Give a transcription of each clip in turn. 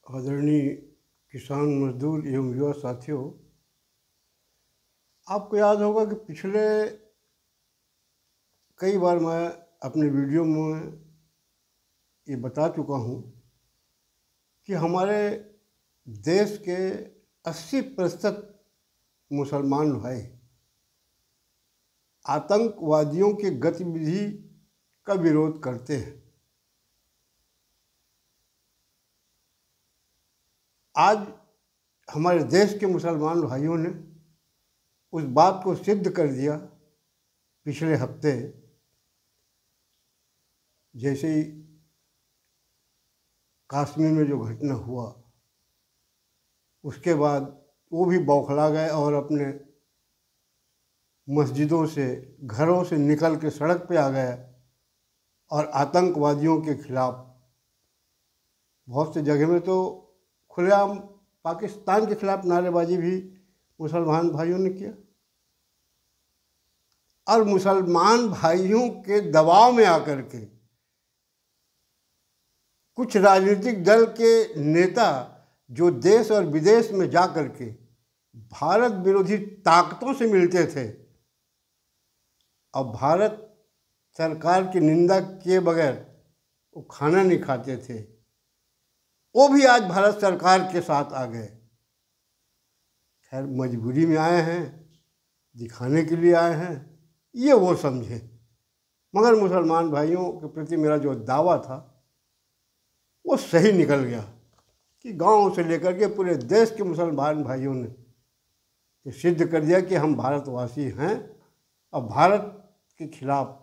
आदरणीय किसान मजदूर एवं युवा साथियों, आपको याद होगा कि पिछले कई बार मैं अपने वीडियो में ये बता चुका हूँ कि हमारे देश के 80% मुसलमान भाई आतंकवादियों की गतिविधि का विरोध करते हैं। आज हमारे देश के मुसलमान भाइयों ने उस बात को सिद्ध कर दिया। पिछले हफ्ते जैसे ही कश्मीर में जो घटना हुआ, उसके बाद वो भी बौखला गए और अपने मस्जिदों से, घरों से निकल के सड़क पे आ गए और आतंकवादियों के खिलाफ बहुत सी जगह में तो खुलेआम पाकिस्तान के खिलाफ नारेबाजी भी मुसलमान भाइयों ने किया। और मुसलमान भाइयों के दबाव में आकर के कुछ राजनीतिक दल के नेता जो देश और विदेश में जा कर के भारत विरोधी ताकतों से मिलते थे और भारत सरकार की निंदा किए बगैर वो खाना नहीं खाते थे, वो भी आज भारत सरकार के साथ आ गए। खैर, मजबूरी में आए हैं, दिखाने के लिए आए हैं, ये वो समझे। मगर मुसलमान भाइयों के प्रति मेरा जो दावा था वो सही निकल गया कि गांव से लेकर के पूरे देश के मुसलमान भाइयों ने ये सिद्ध कर दिया कि हम भारतवासी हैं और भारत के खिलाफ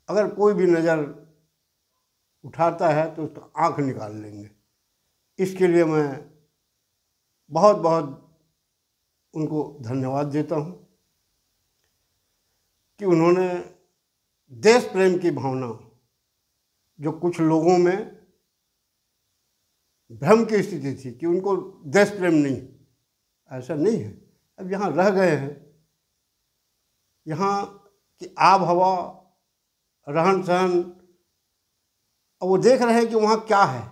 अगर कोई भी नज़र उठाता है तो उसका आँख निकाल लेंगे। इसके लिए मैं बहुत बहुत उनको धन्यवाद देता हूँ कि उन्होंने देश प्रेम की भावना, जो कुछ लोगों में भ्रम की स्थिति थी कि उनको देश प्रेम नहीं, ऐसा नहीं है। अब यहाँ रह गए हैं, यहाँ की आब हवा, रहन सहन, और वो देख रहे हैं कि वहाँ क्या है।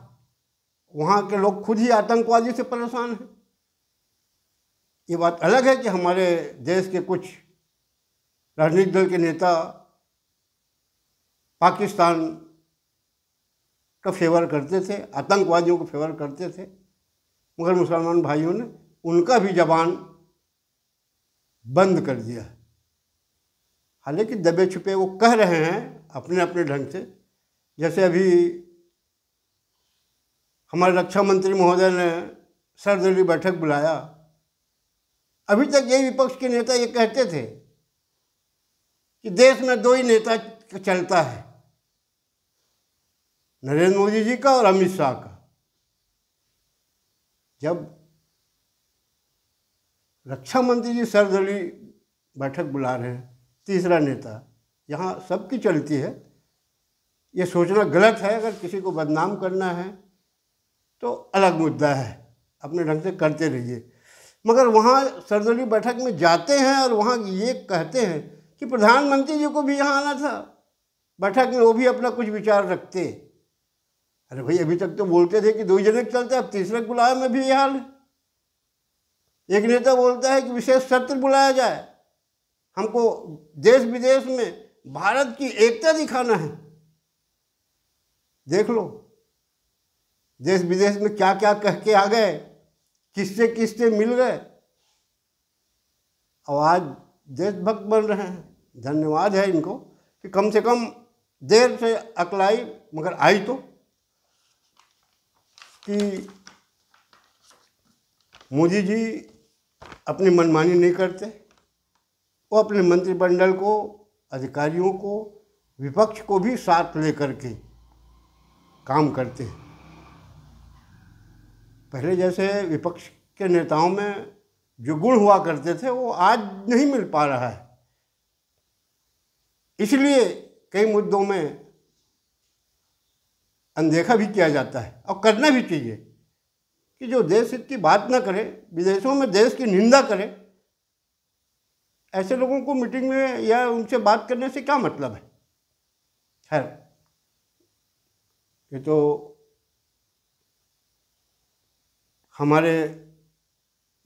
वहाँ के लोग खुद ही आतंकवादी से परेशान हैं। ये बात अलग है कि हमारे देश के कुछ राजनीतिक दल के नेता पाकिस्तान का फेवर करते थे, आतंकवादियों को फेवर करते थे, मगर मुसलमान भाइयों ने उनका भी जबान बंद कर दिया। हालांकि दबे छुपे वो कह रहे हैं अपने अपने ढंग से। जैसे अभी हमारे रक्षा मंत्री महोदय ने सर्वदलीय बैठक बुलाया। अभी तक यही विपक्ष के नेता ये कहते थे कि देश में दो ही नेता चलता है, नरेंद्र मोदी जी का और अमित शाह का। जब रक्षा मंत्री जी सर्वदलीय बैठक बुला रहे हैं, तीसरा नेता यहाँ सबकी चलती है, ये सोचना गलत है। अगर किसी को बदनाम करना है तो अलग मुद्दा है, अपने ढंग से करते रहिए। मगर वहाँ सर्वदलीय बैठक में जाते हैं और वहाँ ये कहते हैं कि प्रधानमंत्री जी को भी यहाँ आना था बैठक में, वो भी अपना कुछ विचार रखते। अरे भाई, अभी तक तो बोलते थे कि दो जने चलते, अब तीसरे को बुलाया में भी ये हाल है। एक नेता बोलता है कि विशेष सत्र बुलाया जाए, हमको देश विदेश में भारत की एकता दिखाना है। देख लो देश विदेश में क्या क्या कह के आ गए, किससे किससे मिल गए, और आज देशभक्त बन रहे हैं। धन्यवाद है इनको कि कम से कम देर से अकलाई मगर आई तो, कि मोदी जी अपनी मनमानी नहीं करते। वो अपने मंत्रिमंडल को, अधिकारियों को, विपक्ष को भी साथ लेकर के काम करते हैं। पहले जैसे विपक्ष के नेताओं में जो गुण हुआ करते थे वो आज नहीं मिल पा रहा है। इसलिए कई मुद्दों में अनदेखा भी किया जाता है और करना भी चाहिए कि जो देश हित की बात ना करे, विदेशों में देश की निंदा करे, ऐसे लोगों को मीटिंग में या उनसे बात करने से क्या मतलब है। खैर, ये तो हमारे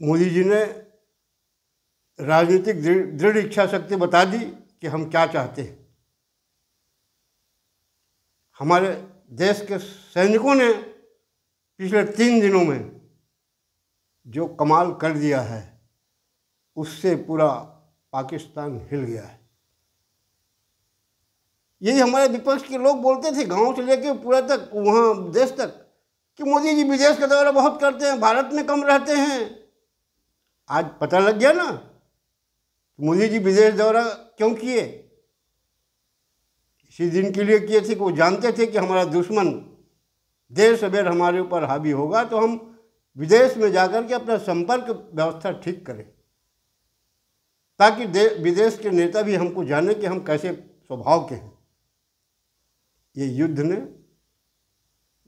मोदी जी ने राजनीतिक दृढ़ इच्छा शक्ति बता दी कि हम क्या चाहते हैं। हमारे देश के सैनिकों ने पिछले 3 दिनों में जो कमाल कर दिया है, उससे पूरा पाकिस्तान हिल गया है। यही हमारे विपक्ष के लोग बोलते थे, गांव से लेके पूरा तक, वहाँ देश तक, कि मोदी जी विदेश का दौरा बहुत करते हैं, भारत में कम रहते हैं। आज पता लग गया ना मोदी जी विदेश दौरा क्यों किए। इसी दिन के लिए किए थे कि वो जानते थे कि हमारा दुश्मन देर सवेर हमारे ऊपर हावी होगा, तो हम विदेश में जाकर के अपना संपर्क व्यवस्था ठीक करें, ताकि विदेश के नेता भी हमको जाने कि हम कैसे स्वभाव के हैं। ये युद्ध ने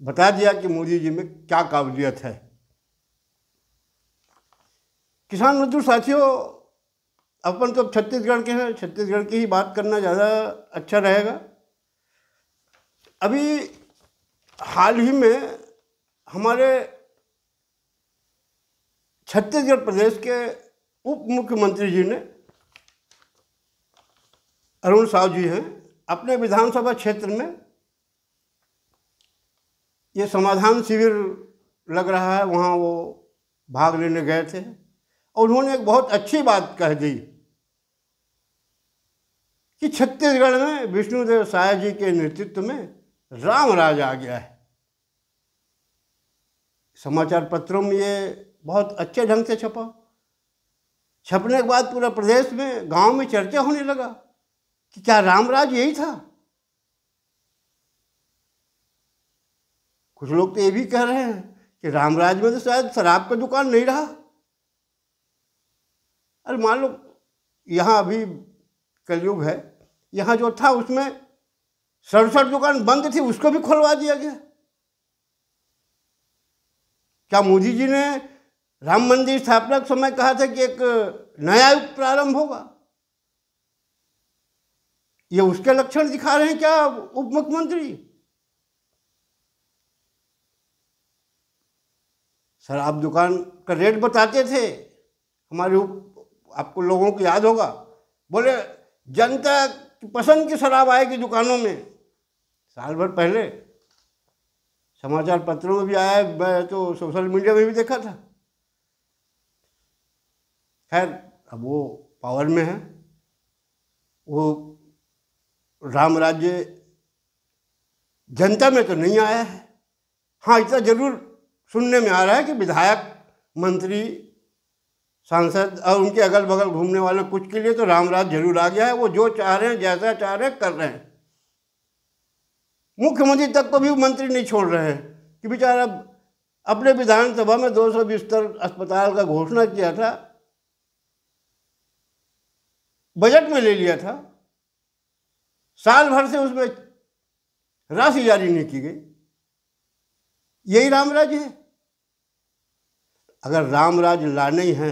बता दिया कि मोदी जी में क्या काबिलियत है। किसान मजदूर साथियों, अपन तो छत्तीसगढ़ के हैं, छत्तीसगढ़ की ही बात करना ज़्यादा अच्छा रहेगा। अभी हाल ही में हमारे छत्तीसगढ़ प्रदेश के उप मुख्यमंत्री जी ने, अरुण साव जी हैं, अपने विधानसभा क्षेत्र में ये समाधान शिविर लग रहा है, वहाँ वो भाग लेने गए थे और उन्होंने एक बहुत अच्छी बात कह दी कि छत्तीसगढ़ में विष्णुदेव साय जी के नेतृत्व में राम राज आ गया है। समाचार पत्रों में ये बहुत अच्छे ढंग से छपा। छपने के बाद पूरा प्रदेश में, गांव में चर्चा होने लगा कि क्या रामराज यही था। कुछ लोग तो ये भी कह रहे हैं कि रामराज में तो शायद शराब का दुकान नहीं रहा। अरे मान लो यहाँ अभी कलयुग है, यहाँ जो था उसमें 67 दुकान बंद थी, उसको भी खुलवा दिया गया। क्या मोदी जी ने राम मंदिर स्थापना के समय कहा था कि एक नया युग प्रारंभ होगा? ये उसके लक्षण दिखा रहे हैं क्या उप मुख्यमंत्री? शराब दुकान का रेट बताते थे हमारे, आपको लोगों को याद होगा, बोले जनता की पसंद की शराब आएगी दुकानों में। साल भर पहले समाचार पत्रों में भी आया, मैं तो सोशल मीडिया में भी देखा था। खैर, अब वो पावर में है, वो राम राज्य जनता में तो नहीं आया है। हाँ, इतना जरूर सुनने में आ रहा है कि विधायक, मंत्री, सांसद और उनके अगल बगल घूमने वाले कुछ के लिए तो रामराज जरूर आ गया है। वो जो चाह रहे हैं, जैसा चाह रहे हैं, कर रहे हैं। मुख्यमंत्री तक को भी मंत्री नहीं छोड़ रहे हैं कि बेचारा अपने विधानसभा में 200 बिस्तर अस्पताल का घोषणा किया था, बजट में ले लिया था, साल भर से उसमें राशि जारी नहीं की गई। यही रामराज है। अगर रामराज लाना ही है,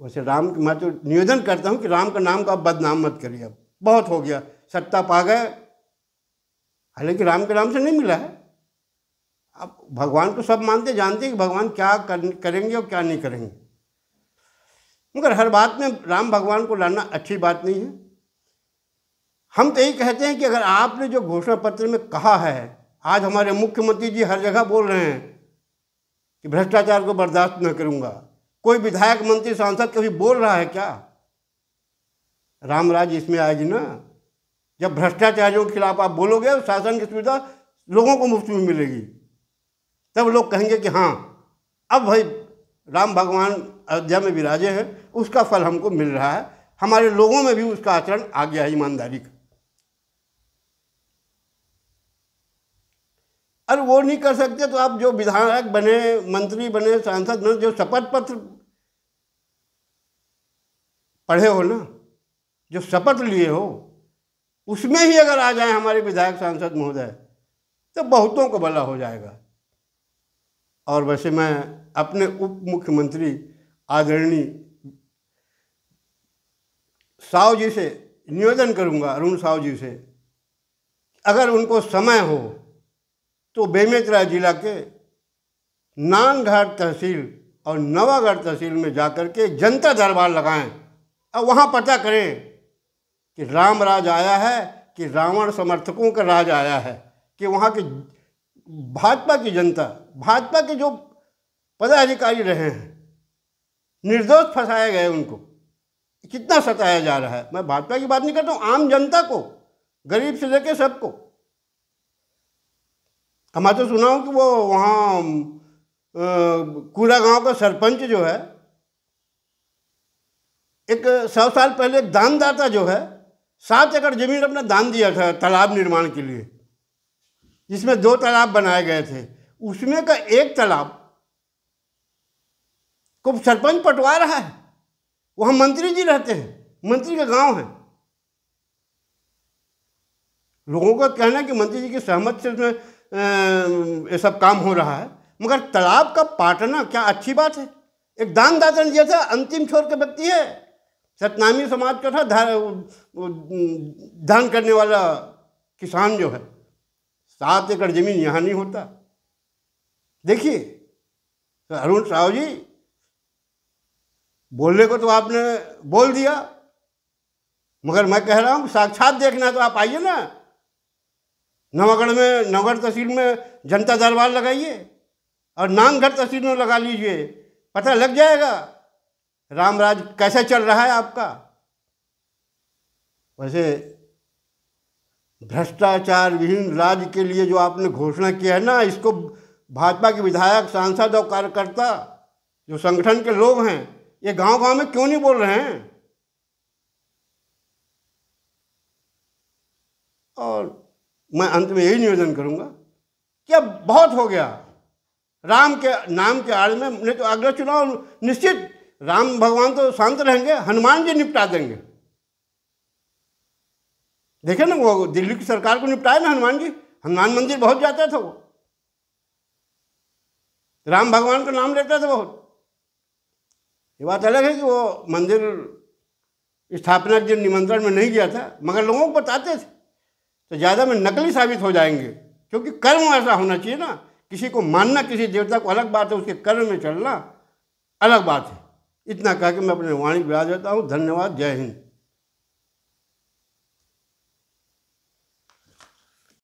वैसे राम, मैं तो निवेदन करता हूं कि राम का नाम को आप बदनाम मत करिए। अब बहुत हो गया, सत्ता पा गए, हालांकि राम के नाम से नहीं मिला है। आप भगवान को सब मानते, जानते हैं कि भगवान क्या करेंगे और क्या नहीं करेंगे, मगर हर बात में राम भगवान को लाना अच्छी बात नहीं है। हम तो यही कहते हैं कि अगर आपने जो घोषणा पत्र में कहा है, आज हमारे मुख्यमंत्री जी हर जगह बोल रहे हैं कि भ्रष्टाचार को बर्दाश्त न करूंगा। कोई विधायक, मंत्री, सांसद कभी बोल रहा है क्या? रामराज इसमें आएगी ना, जब भ्रष्टाचारियों के खिलाफ आप बोलोगे, शासन की सुविधा लोगों को मुफ्त में मिलेगी, तब लोग कहेंगे कि हाँ, अब भाई राम भगवान अयोध्या में विराजे हैं, उसका फल हमको मिल रहा है, हमारे लोगों में भी उसका आचरण आ गया है, ईमानदारी का। अरे वो नहीं कर सकते तो आप जो विधायक बने, मंत्री बने, सांसद बने, जो शपथ पत्र पढ़े हो ना, जो शपथ लिए हो, उसमें ही अगर आ जाए हमारे विधायक, सांसद महोदय, तो बहुतों को भला हो जाएगा। और वैसे मैं अपने उप मुख्यमंत्री आदरणीय साव जी से निवेदन करूंगा, अरुण साव जी से, अगर उनको समय हो तो बेमेतरा जिला के नानघाट तहसील और नवागढ़ तहसील में जाकर के जनता दरबार लगाएं और वहाँ पता करें कि राम राज आया है कि रावण समर्थकों का राज आया है, कि वहाँ की भाजपा की जनता, भाजपा के जो पदाधिकारी रहे हैं, निर्दोष फंसाए गए, उनको कितना सताया जा रहा है। मैं भाजपा की बात नहीं करता हूँ, आम जनता को, गरीब से लेकर सबको। मैं तो सुना हूँ कि वो वहाँ कूड़ा गांव का सरपंच जो है, एक 100 साल पहले एक दानदाता जो है 7 एकड़ जमीन अपना दान दिया था तालाब निर्माण के लिए, जिसमें 2 तालाब बनाए गए थे। उसमें का एक तालाब को सरपंच पटवा रहा है। वहाँ मंत्री जी रहते हैं, मंत्री का गांव है। लोगों का कहना है कि मंत्री जी की सहमति से इसमें ये सब काम हो रहा है, मगर तालाब का पाटना क्या अच्छी बात है? एक दानदाता ने दिया था, अंतिम छोर का व्यक्ति है, सतनामी समाज का था, दान करने वाला किसान जो है। 7 एकड़ जमीन यहाँ नहीं होता। देखिए तो अरुण साहू जी, बोलने को तो आपने बोल दिया, मगर मैं कह रहा हूँ साक्षात देखना तो आप आइए ना, नवागढ़ में, नवागढ़ तहसील में जनता दरबार लगाइए और नानगढ़ तहसील में लगा लीजिए, पता लग जाएगा रामराज कैसे चल रहा है आपका। वैसे भ्रष्टाचार विहीन राज्य के लिए जो आपने घोषणा की है ना, इसको भाजपा के विधायक, सांसद और कार्यकर्ता, जो संगठन के लोग हैं, ये गांव-गांव में क्यों नहीं बोल रहे हैं? और मैं अंत में यही निवेदन करूंगा कि अब बहुत हो गया। राम के नाम के आड़ में, नहीं तो अगला चुनाव निश्चित राम भगवान तो शांत रहेंगे, हनुमान जी निपटा देंगे। देखे ना, वो दिल्ली की सरकार को निपटाए ना हनुमान जी, हनुमान मंदिर बहुत जाता था वो, राम भगवान का नाम लेता था बहुत। ये बात अलग है कि वो मंदिर स्थापना के दिन निमंत्रण में नहीं गया था, मगर लोगों को बताते थे, तो ज़्यादा में नकली साबित हो जाएंगे। क्योंकि कर्म ऐसा होना चाहिए ना, किसी को मानना, किसी देवता को अलग बात है, उसके कर्म में चलना अलग बात है। इतना कह के मैं अपने वाणी विराज देता हूँ। धन्यवाद। जय हिंद।